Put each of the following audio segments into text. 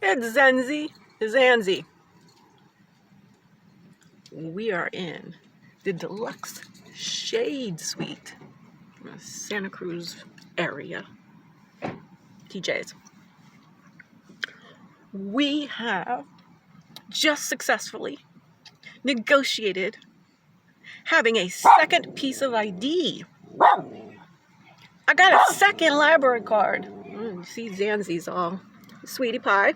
It's Zanzi. We are in the deluxe shade suite, Santa Cruz area. TJ's. We have just successfully negotiated having a second piece of ID. I got a second library card. You see Zanzi's all sweetie pie.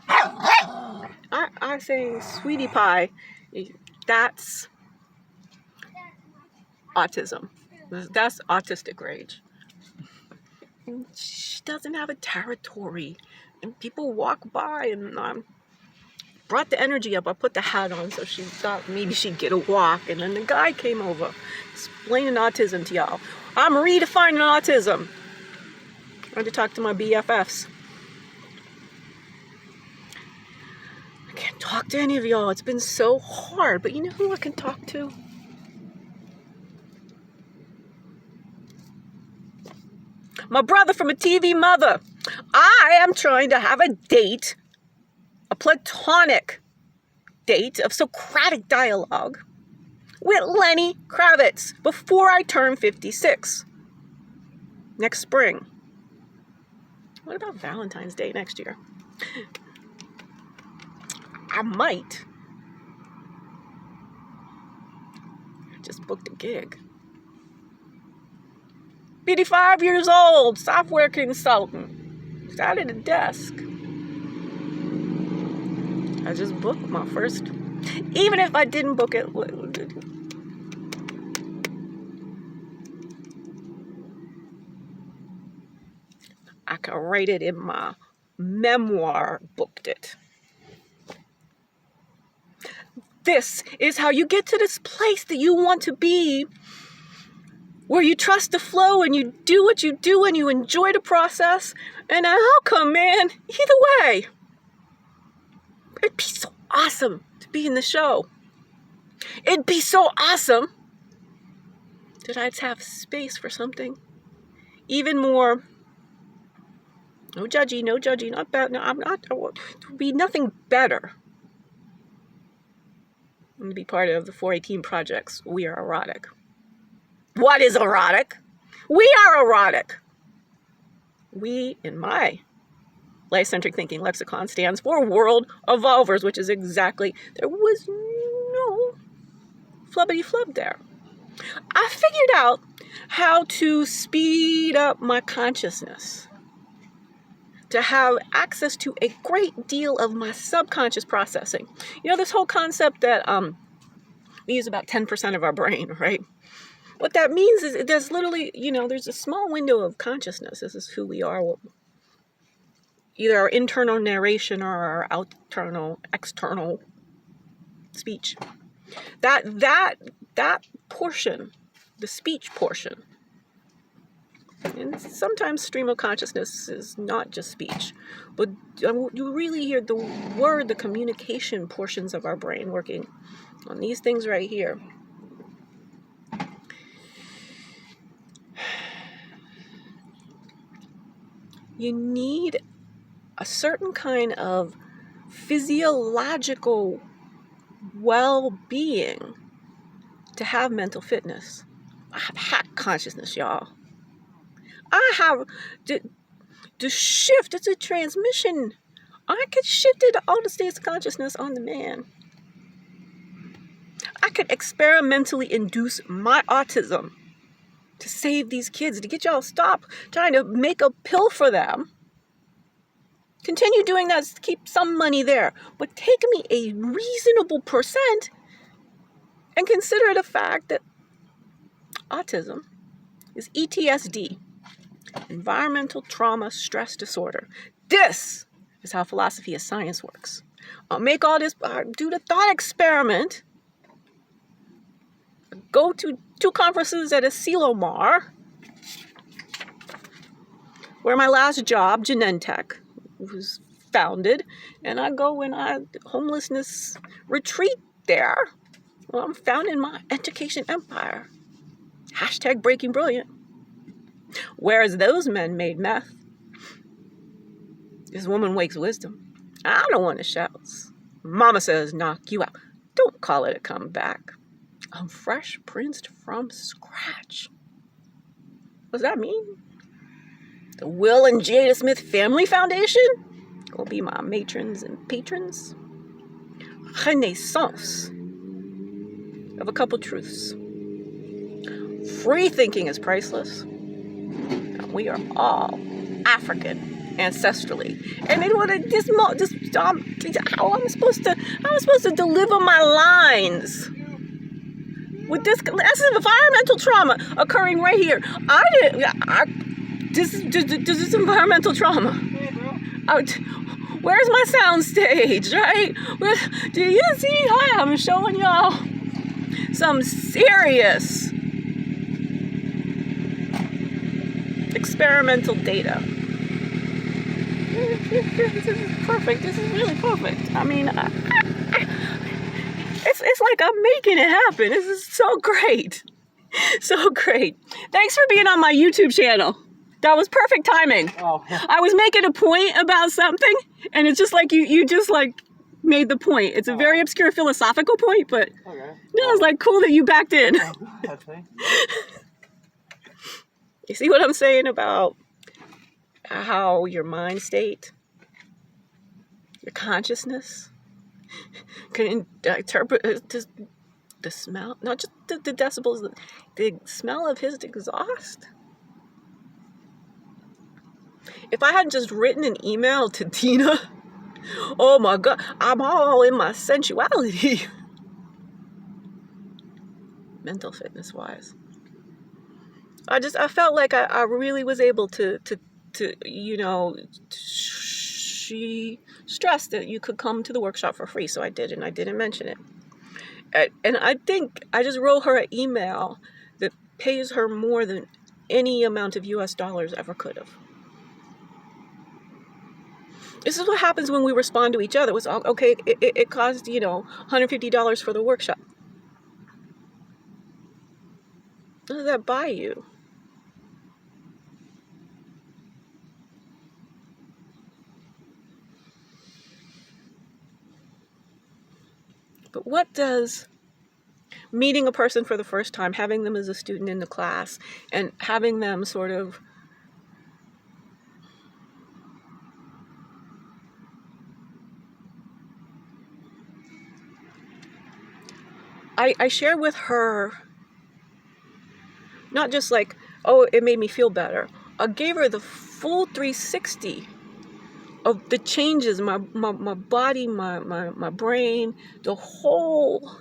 I say sweetie pie. That's autism. That's autistic rage. She doesn't have a territory. And people walk by and brought the energy up. I put the hat on so she thought maybe she'd get a walk. And then the guy came over explaining autism to y'all. I'm redefining autism. I had to talk to my BFFs. I can't talk to any of y'all. It's been so hard. But you know who I can talk to? My brother from a TV mother. I am trying to have a date, a platonic date of Socratic dialogue with Lenny Kravitz before I turn 56 next spring. What about Valentine's Day next year? I might. I just booked a gig. 55 years old, software consultant. Sat at a desk. I just booked my first. Even if I didn't book it, I can write it in my memoir, booked it. This is how you get to this place that you want to be, where you trust the flow and you do what you do and you enjoy the process. And I'll come, man. Either way, it'd be so awesome to be in the show. It'd be so awesome that I'd have space for something even more. No judgy, not bad. No, I'm not. There would be nothing better than to be part of the 418 projects. We are erotic. What is erotic? We are erotic. We, in my life-centric thinking lexicon, stands for world evolvers, which is exactly, there was no flubbity flub there. I figured out how to speed up my consciousness, to have access to a great deal of my subconscious processing. You know, this whole concept that we use about 10% of our brain, right? What that means is there's literally, there's a small window of consciousness. This is who we are. Either our internal narration or our external speech. That portion, the speech portion, and sometimes stream of consciousness is not just speech, but you really hear the communication portions of our brain working on these things right here. You need a certain kind of physiological well-being to have mental fitness. I have hack consciousness, y'all. I have the shift. It's a transmission. I could shift it to all the states of consciousness on demand. I could experimentally induce my autism to save these kids, to get y'all stop trying to make a pill for them. Continue doing that to keep some money there. But take me a reasonable percent and consider the fact that autism is ETSD, environmental trauma stress disorder. This is how philosophy of science works. I'll make all this, do the thought experiment, go to 2 conferences at a Silomar, where my last job, Genentech, was founded, and I go in a homelessness retreat there. Well, I'm founding my education empire. # breaking brilliant. Whereas those men made meth, this woman wakes wisdom. I don't want to shout. Mama says knock you out. Don't call it a comeback. I'm fresh princed from scratch. What does that mean? The Will and Jada Smith Family Foundation will be my matrons and patrons. Renaissance of a couple truths. Free thinking is priceless. And we are all African ancestrally. And they want to how I'm supposed to deliver my lines with this environmental trauma occurring right here. This is environmental trauma. Where's my sound stage, right? Do you see how I'm showing y'all some serious experimental data? This is perfect. This is really perfect. I mean, it's like I'm making it happen. This is so great. So great. Thanks for being on my YouTube channel. That was perfect timing. Oh. I was making a point about something, and it's just like you just like made the point. It's a very obscure philosophical point, but okay. No, it's like cool that you backed in. Okay. You see what I'm saying about how your mind state, your consciousness can interpret the smell, not just the decibels, the smell of his exhaust. If I hadn't just written an email to Tina, oh my God, I'm all in my sensuality. Mental fitness wise. I felt like I really was able to she stressed that you could come to the workshop for free. So I did, and I didn't mention it. And I think I just wrote her an email that pays her more than any amount of US dollars ever could have. This is what happens when we respond to each other. It was okay. It cost, $150 for the workshop. What does that buy you? But what does meeting a person for the first time, having them as a student in the class, and having them sort of I shared with her, not just like, oh, it made me feel better. I gave her the full 360 of the changes, my body, my brain, the wholeness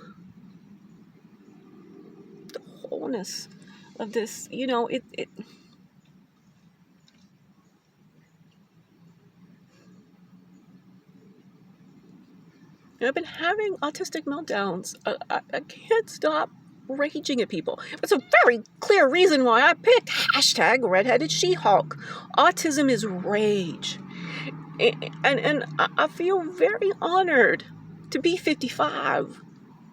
of this, I've been having autistic meltdowns. I can't stop raging at people. It's a very clear reason why I picked #redheaded She-Hulk. Autism is rage. And I feel very honored to be 55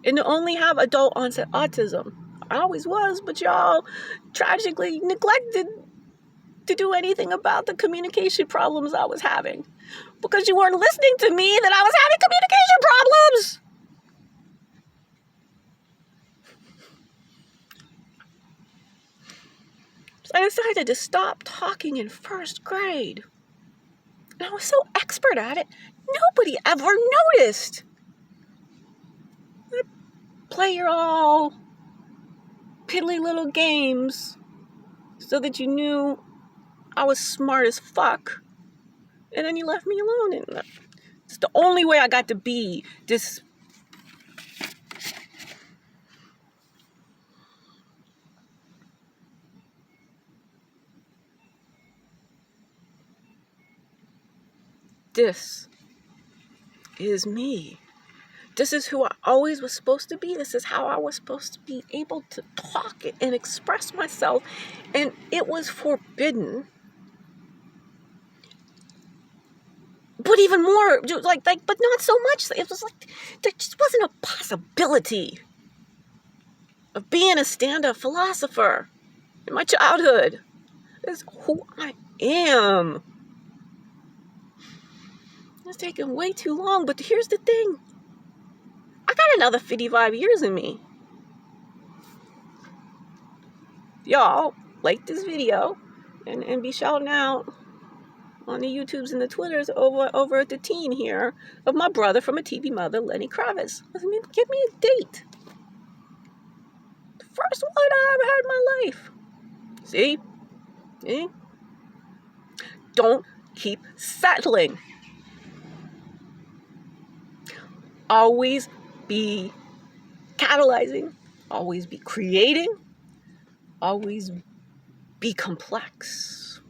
and to only have adult onset autism. I always was, but y'all tragically neglected to do anything about the communication problems I was having. Because you weren't listening to me that I was having communication problems. So I decided to stop talking in first grade. And I was so expert at it, nobody ever noticed. I'd play your all piddly little games so that you knew I was smart as fuck. And then you left me alone. And it's the only way I got to be this is me. This is who I always was supposed to be. This is how I was supposed to be able to talk and express myself. And it was forbidden. But even more, but not so much. It was like, there just wasn't a possibility of being a stand-up philosopher in my childhood. This is who I am. It's taking way too long, but here's the thing. I got another 55 years in me. Y'all like this video and be shouting out on the YouTubes and the Twitters over at the teen here of my brother from a TV mother, Lenny Kravitz. Give me a date. The first one I ever had in my life. See? See? Don't keep settling. Always be catalyzing. Always be creating. Always be complex.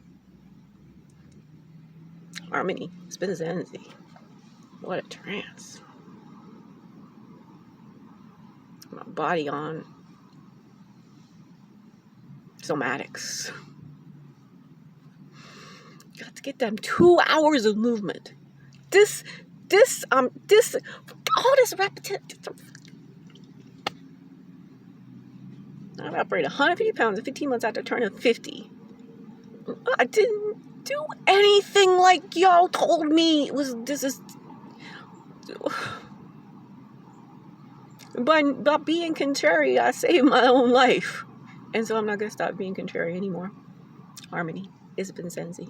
Harmony, spins energy. What a trance. My body on somatics. Got to get them 2 hours of movement. This, all this repetition. I operate 150 pounds in 15 months after turning 50. I didn't do anything like y'all told me. By being contrary, I saved my own life. And so I'm not going to stop being contrary anymore. Harmony is Vincenzi.